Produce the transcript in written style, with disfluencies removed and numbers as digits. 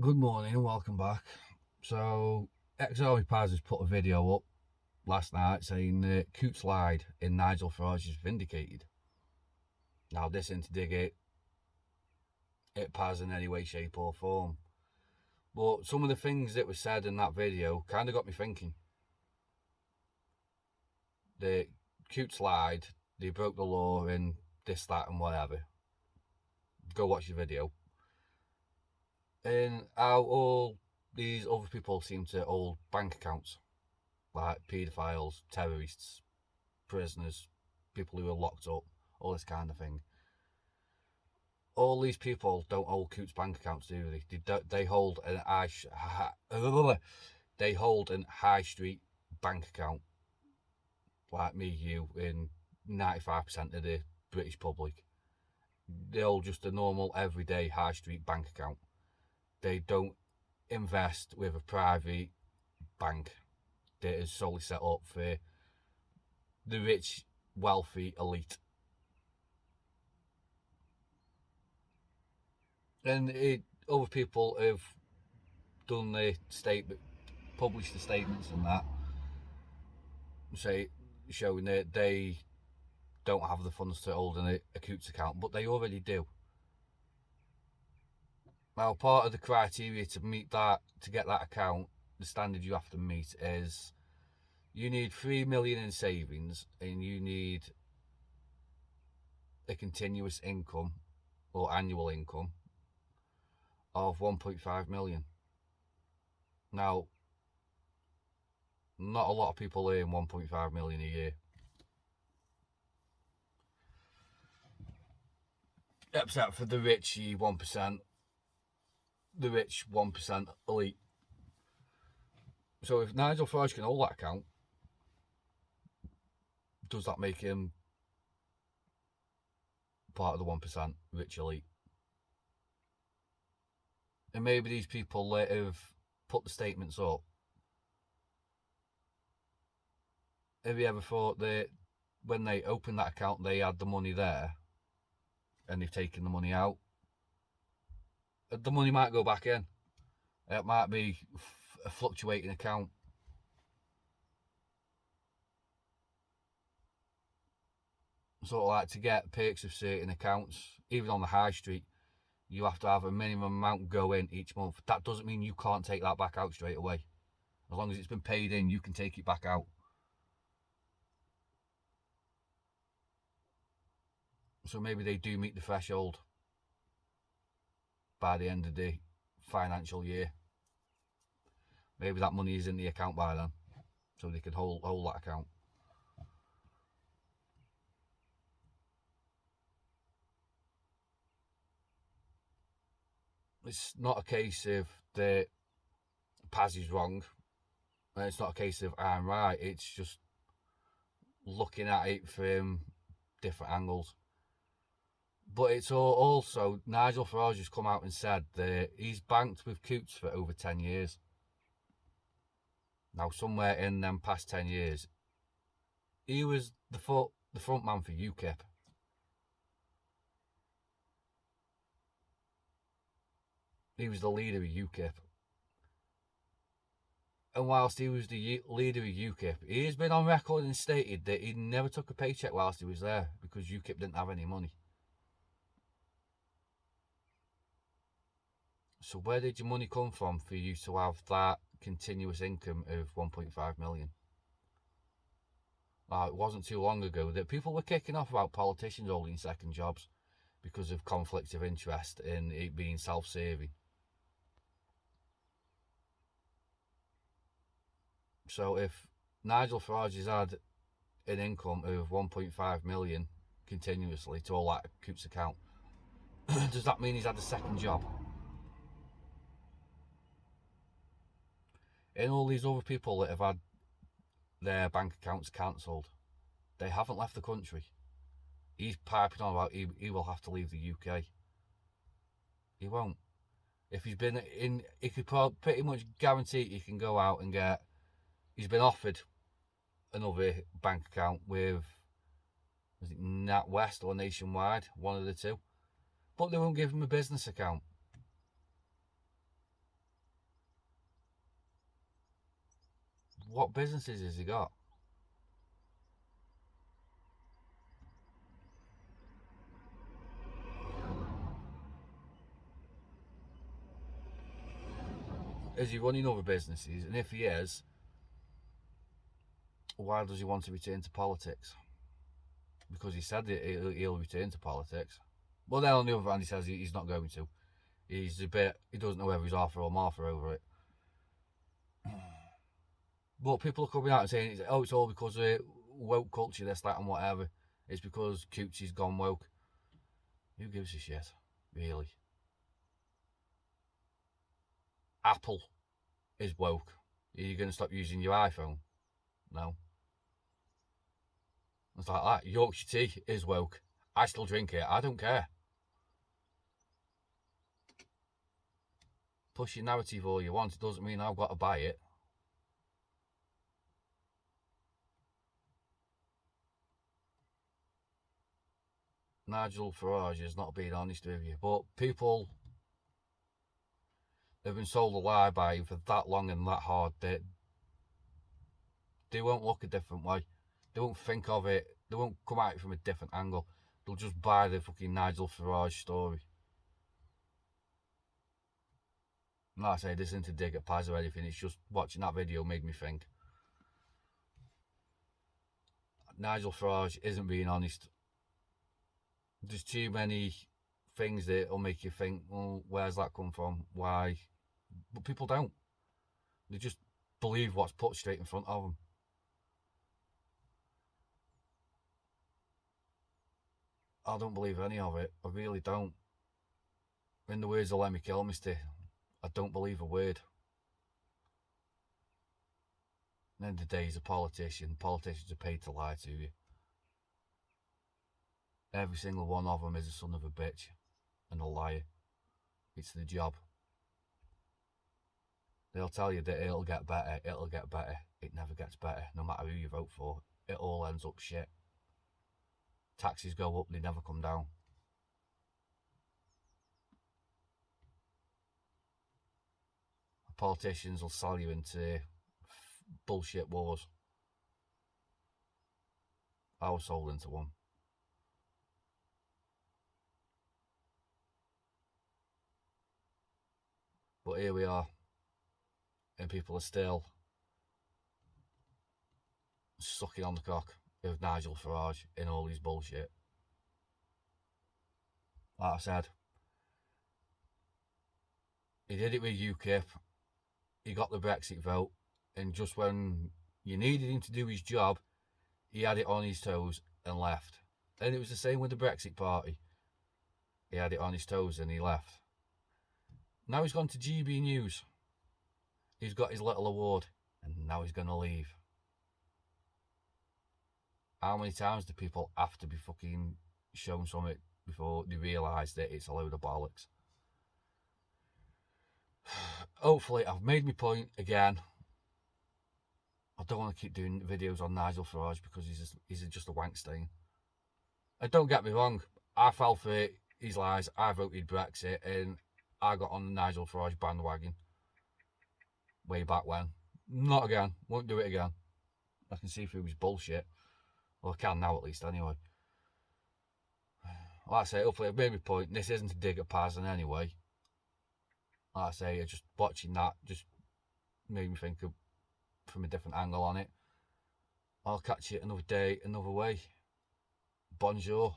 Good morning and welcome back. So, ex-Army Paz has put a video up last night saying that Coutts lied in Nigel Farage is vindicated. Now, this isn't to dig it Paz in any way, shape or form. But some of the things that were said in that video kind of got me thinking. The Coutts lied, they broke the law and this, that and whatever. Go watch the video. And how all these other people seem to hold bank accounts, like paedophiles, terrorists, prisoners, people who are locked up, all this kind of thing. All these people don't hold Coutts bank accounts, do they? They hold an high street bank account, like me, you, and 95% of the British public. They hold just a normal, everyday high street bank account. They don't invest with a private bank that is solely set up for the rich, wealthy elite. And other people have done the statement, published the statements and that, showing that they don't have the funds to hold a Coutts account, but they already do. Now, part of the criteria to meet that, to get that account, the standard you have to meet is you need 3 million in savings and you need a continuous income or annual income of 1.5 million. Now, not a lot of people earn 1.5 million a year, except for the rich 1%, the rich 1% elite. So if Nigel Farage can hold that account, does that make him part of the 1% rich elite? And maybe these people that have put the statements up, have you ever thought that when they opened that account they had the money there and they've taken the money out? The money might go back in. It might be a fluctuating account. Sort of like to get perks of certain accounts, even on the high street, you have to have a minimum amount go in each month. That doesn't mean you can't take that back out straight away. As long as it's been paid in, you can take it back out. So maybe they do meet the threshold by the end of the financial year. Maybe that money is in the account by then, so they can hold that account. It's not a case of the Paz is wrong, and it's not a case of I'm right. It's just looking at it from different angles. But it's also Nigel Farage has come out and said that he's banked with Coutts for over 10 years. Now, somewhere in them past 10 years, he was the front man for UKIP. He was the leader of UKIP. And whilst he was the leader of UKIP, he has been on record and stated that he never took a paycheck whilst he was there because UKIP didn't have any money. So where did your money come from for you to have that continuous income of 1.5 million? It wasn't too long ago that people were kicking off about politicians holding second jobs because of conflict of interest in it being self-serving. So if Nigel Farage has had an income of 1.5 million continuously to all that Coutts account, does that mean he's had a second job? And all these other people that have had their bank accounts cancelled, they haven't left the country. He's piping on about he will have to leave the UK. He won't. If he's been in, he could pretty much guarantee he can go out and get. He's been offered another bank account with, was it NatWest or Nationwide, one of the two, but they won't give him a business account. What businesses has he got? Is he running other businesses? And if he is, why does he want to return to politics? Because he said that he'll return to politics. Well, then on the other hand, he says he's not going to. He's a bit. He doesn't know whether he's Arthur or Martha over it. But people are coming out and saying, "Oh, it's all because of woke culture, this, that, and whatever." It's because coutts has gone woke. Who gives a shit, really? Apple is woke. Are you going to stop using your iPhone? No. It's like that. Yorkshire tea is woke. I still drink it. I don't care. Push your narrative all you want. It doesn't mean I've got to buy it. Nigel Farage is not being honest with you. But people have been sold a lie by him for that long and that hard that they won't look a different way. They won't think of it. They won't come at it from a different angle. They'll just buy the fucking Nigel Farage story. And like I say, this isn't to dig at Paz or anything. It's just watching that video made me think. Nigel Farage isn't being honest. There's too many things that will make you think, well, where's that come from? Why? But people don't. They just believe what's put straight in front of them. I don't believe any of it. I really don't. In the words of Lemmy Kilmister, I don't believe a word. At the end of the day, he's a politician. Politicians are paid to lie to you. Every single one of them is a son of a bitch and a liar. It's the job. They'll tell you that it'll get better, it'll get better. It never gets better, no matter who you vote for. It all ends up shit. Taxes go up, they never come down. Politicians will sell you into bullshit wars. I was sold into one. But here we are, and people are still sucking on the cock of Nigel Farage in all his bullshit. Like I said, he did it with UKIP, he got the Brexit vote, and just when you needed him to do his job, he had it on his toes and left. And it was the same with the Brexit Party. He had it on his toes and he left. Now he's gone to GB News. He's got his little award and now he's going to leave. How many times do people have to be fucking shown something before they realise that it's a load of bollocks? Hopefully I've made my point again. I don't want to keep doing videos on Nigel Farage because he's just a wank stain. And don't get me wrong, I fell for his lies. I voted Brexit and I got on the Nigel Farage bandwagon way back when. Not again. Won't do it again. I can see through his bullshit. Well, I can now at least anyway. Like I say, hopefully I've made my point. This isn't a dig at Paz in any way. Like I say, just watching that just made me think of, from a different angle on it. I'll catch you another day, another way. Bonjour.